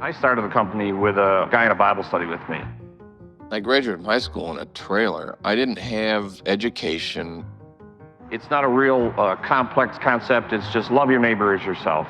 I started the company with a guy in a Bible study with me. I graduated from high school in a trailer. I didn't have education. It's not a real complex concept. It's just love your neighbor as yourself.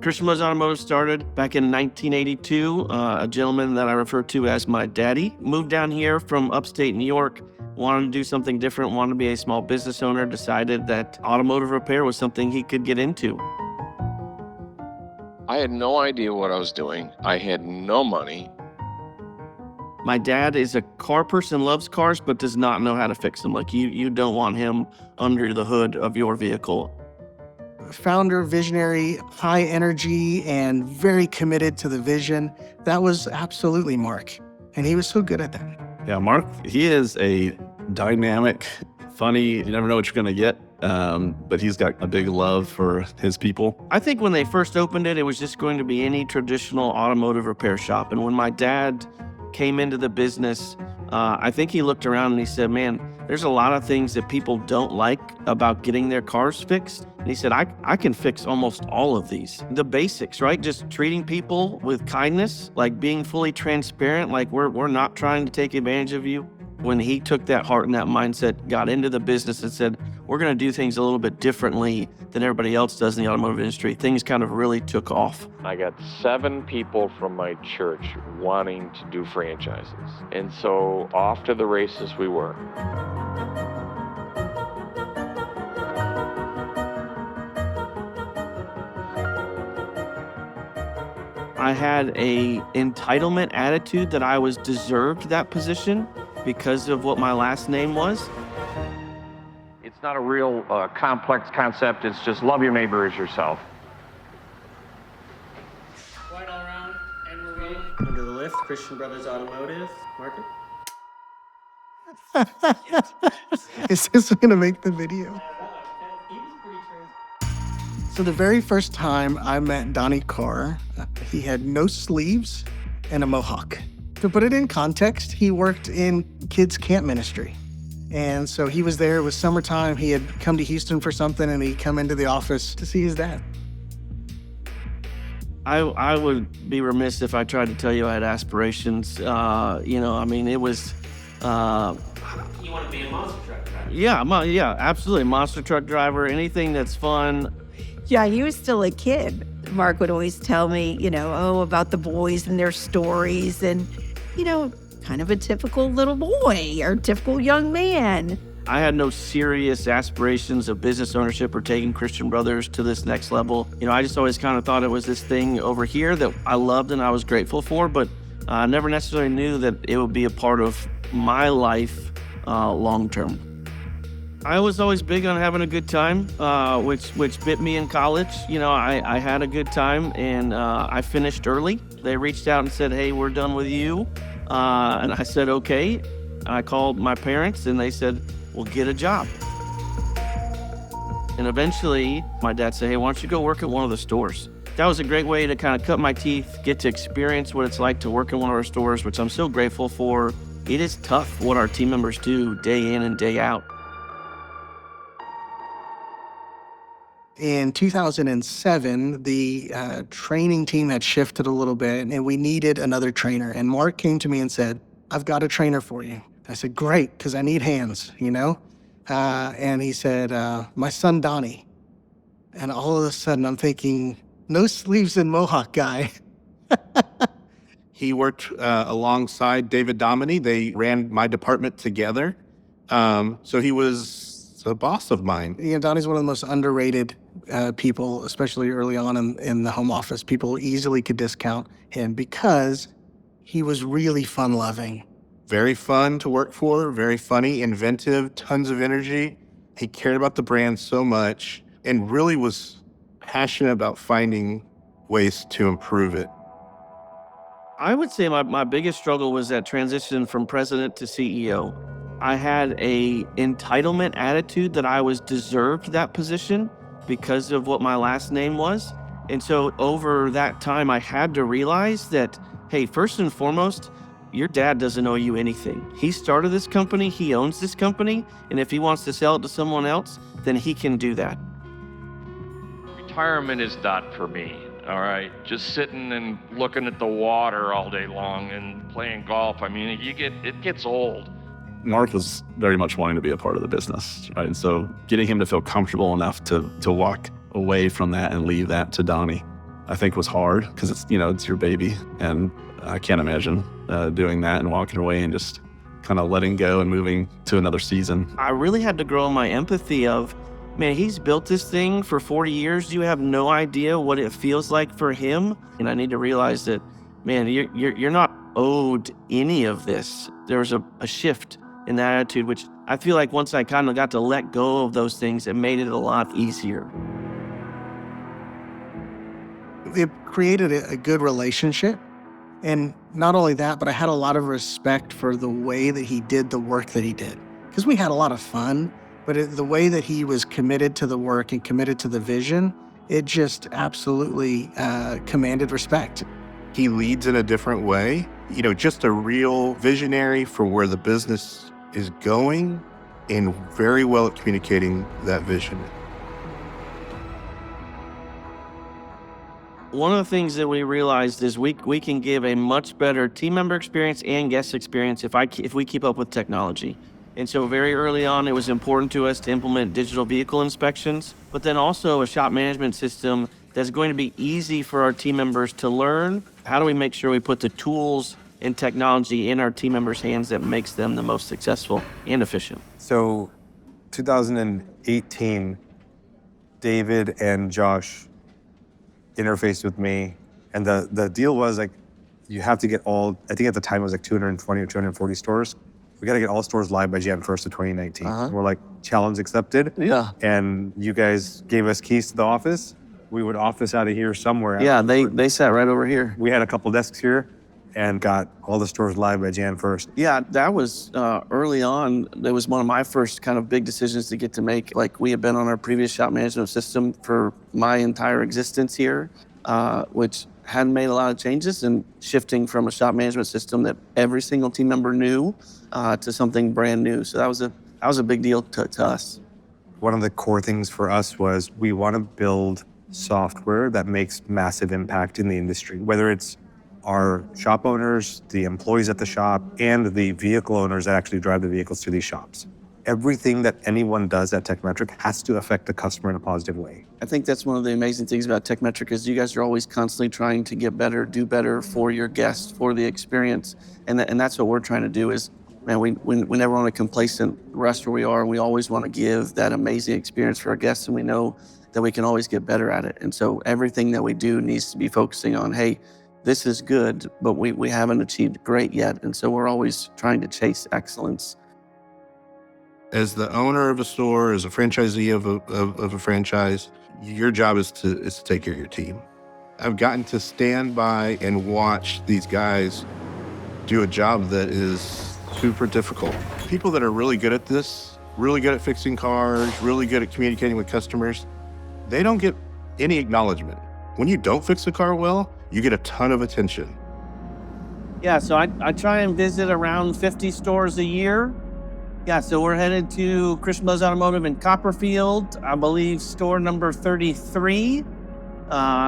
Christian Brothers Automotive started back in 1982. A gentleman that I refer to as my daddy moved down here from upstate New York, wanted to do something different, wanted to be a small business owner, decided that automotive repair was something he could get into. I had no idea what I was doing. I had no money. My dad is a car person, loves cars, but does not know how to fix them. Like you don't want him under the hood of your vehicle. Founder, visionary, high energy, and very committed to the vision. That was absolutely Mark. And he was so good at that. Yeah, Mark, he is a dynamic, funny, you never know what you're going to get. But he's got a big love for his people. I think when they first opened it, it was just going to be any traditional automotive repair shop. And when my dad came into the business, I think he looked around and he said, man, there's a lot of things that people don't like about getting their cars fixed. And he said, I can fix almost all of these. The basics, right? Just treating people with kindness, like being fully transparent, like we're not trying to take advantage of you. When he took that heart and that mindset, got into the business and said, we're going to do things a little bit differently than everybody else does in the automotive industry, things kind of really took off. I got 7 people from my church wanting to do franchises. And so off to the races we were. I had a entitlement attitude that I was deserved that position because of what my last name was. It's not a real complex concept. It's just love your neighbor as yourself. Right all around, and we're ready. Under the lift, Christian Brothers Automotive. Market. Is this going to make the video? So the very first time I met Donnie Carr, he had no sleeves and a mohawk. To put it in context, he worked in kids' camp ministry. And so he was there, it was summertime, he had come to Houston for something and he'd come into the office to see his dad. I would be remiss if I tried to tell you I had aspirations. It was... You want to be a monster truck driver? Yeah, absolutely. Monster truck driver, anything that's fun. Yeah, he was still a kid. Mark would always tell me, about the boys and their stories and, kind of a typical little boy or typical young man. I had no serious aspirations of business ownership or taking Christian Brothers to this next level. I just always kind of thought it was this thing over here that I loved and I was grateful for, but I never necessarily knew that it would be a part of my life long term. I was always big on having a good time, which bit me in college. I had a good time and I finished early. They reached out and said, hey, we're done with you. And I said, okay. I called my parents and they said, well, get a job. And eventually my dad said, hey, why don't you go work at one of the stores? That was a great way to kind of cut my teeth, get to experience what it's like to work in one of our stores, which I'm so grateful for. It is tough what our team members do day in and day out. In 2007, the training team had shifted a little bit and we needed another trainer. And Mark came to me and said, I've got a trainer for you. I said, great, because I need hands, And he said, my son, Donnie. And all of a sudden I'm thinking, no sleeves and mohawk guy. He worked alongside David Dominy. They ran my department together. So he was a boss of mine. Donnie's one of the most underrated people, especially early on in the home office. People easily could discount him because he was really fun-loving. Very fun to work for, very funny, inventive, tons of energy. He cared about the brand so much and really was passionate about finding ways to improve it. I would say my biggest struggle was that transition from president to CEO. I had a entitlement attitude that I was deserved that position because of what my last name was. And so over that time, I had to realize that, hey, first and foremost, your dad doesn't owe you anything. He started this company, he owns this company, and if he wants to sell it to someone else, then he can do that. Retirement is not for me. all right? Just sitting and looking at the water all day long and playing golf. I mean, it gets old. Mark was very much wanting to be a part of the business, right? And so getting him to feel comfortable enough to walk away from that and leave that to Donnie, I think was hard because it's your baby. And I can't imagine doing that and walking away and just kind of letting go and moving to another season. I really had to grow in my empathy of, man, he's built this thing for 40 years. You have no idea what it feels like for him. And I need to realize that, man, you're not owed any of this. There was a shift in that attitude, which I feel like once I kind of got to let go of those things, it made it a lot easier. It created a good relationship. And not only that, but I had a lot of respect for the way that he did the work that he did. Because we had a lot of fun, but the way that he was committed to the work and committed to the vision, it just absolutely commanded respect. He leads in a different way, just a real visionary for where the business is going and very well at communicating that vision. One of the things that we realized is we can give a much better team member experience and guest experience if we keep up with technology. And so very early on, it was important to us to implement digital vehicle inspections, but then also a shop management system that's going to be easy for our team members to learn. How do we make sure we put the tools and technology in our team members' hands that makes them the most successful and efficient? So 2018, David and Josh interfaced with me, and the deal was like, you have to get all, I think at the time it was like 220 or 240 stores. We got to get all stores live by Jan 1st of 2019. We're like, challenge accepted. Yeah. And you guys gave us keys to the office. We would office out of here somewhere. Yeah, they sat right over here. We had a couple desks here and got all the stores live by Jan 1st. Yeah, that was early on. That was one of my first kind of big decisions to get to make. Like, we had been on our previous shop management system for my entire existence here, which hadn't made a lot of changes, and shifting from a shop management system that every single team member knew to something brand new. So that was a big deal to us. One of the core things for us was we want to build software that makes massive impact in the industry, whether it's our shop owners, the employees at the shop, and the vehicle owners that actually drive the vehicles to these shops. Everything that anyone does at Techmetric has to affect the customer in a positive way. I think that's one of the amazing things about Techmetric is you guys are always constantly trying to get better, do better for your guests, for the experience. And that's what we're trying to do is, man, we never want a complacent rest where we are. We always want to give that amazing experience for our guests, and we know that we can always get better at it. And so everything that we do needs to be focusing on, hey, this is good, but we haven't achieved great yet. And so we're always trying to chase excellence. As the owner of a store, as a franchisee of a franchise, your job is to take care of your team. I've gotten to stand by and watch these guys do a job that is super difficult. People that are really good at this, really good at fixing cars, really good at communicating with customers, they don't get any acknowledgement. When you don't fix a car well, you get a ton of attention. Yeah, so I try and visit around 50 stores a year. Yeah, so we're headed to Christian Brothers Automotive in Copperfield, I believe store number 33.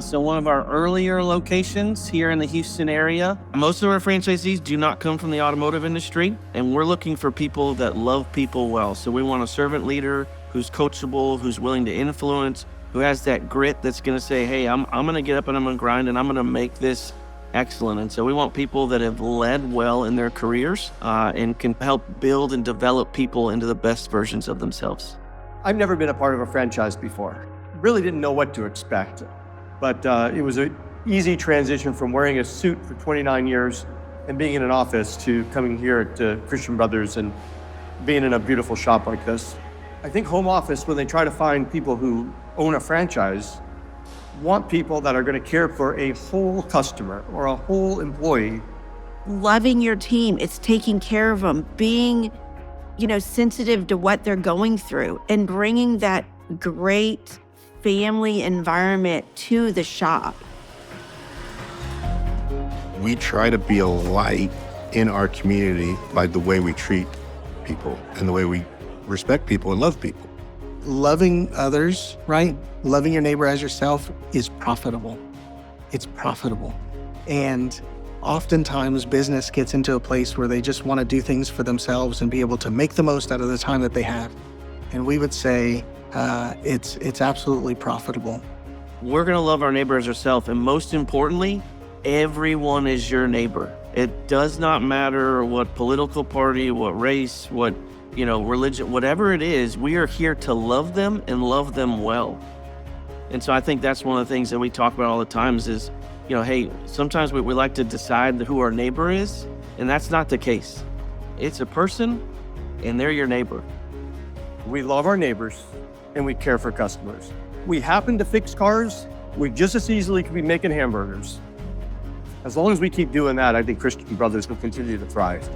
So one of our earlier locations here in the Houston area. Most of our franchisees do not come from the automotive industry, and we're looking for people that love people well. So we want a servant leader who's coachable, who's willing to influence, who has that grit that's going to say, hey, I'm going to get up and I'm going to grind and I'm going to make this excellent. And so we want people that have led well in their careers and can help build and develop people into the best versions of themselves. I've never been a part of a franchise before. Really didn't know what to expect. But it was an easy transition from wearing a suit for 29 years and being in an office to coming here to Christian Brothers and being in a beautiful shop like this. I think home office, when they try to find people who own a franchise, want people that are going to care for a whole customer or a whole employee. Loving your team, it's taking care of them, being, sensitive to what they're going through and bringing that great family environment to the shop. We try to be a light in our community by the way we treat people and the way we respect people and love people. Loving others, right? Loving your neighbor as yourself is profitable. it's profitable. And oftentimes business gets into a place where they just want to do things for themselves and be able to make the most out of the time that they have. And we would say it's absolutely profitable. We're going to love our neighbor as ourselves. And most importantly, everyone is your neighbor. It does not matter what political party, what race, what, religion, whatever it is, we are here to love them and love them well. And so I think that's one of the things that we talk about all the times is, hey, sometimes we like to decide who our neighbor is, and that's not the case. It's a person, and they're your neighbor. We love our neighbors, and we care for customers. We happen to fix cars, we just as easily could be making hamburgers. As long as we keep doing that, I think Christian Brothers will continue to thrive.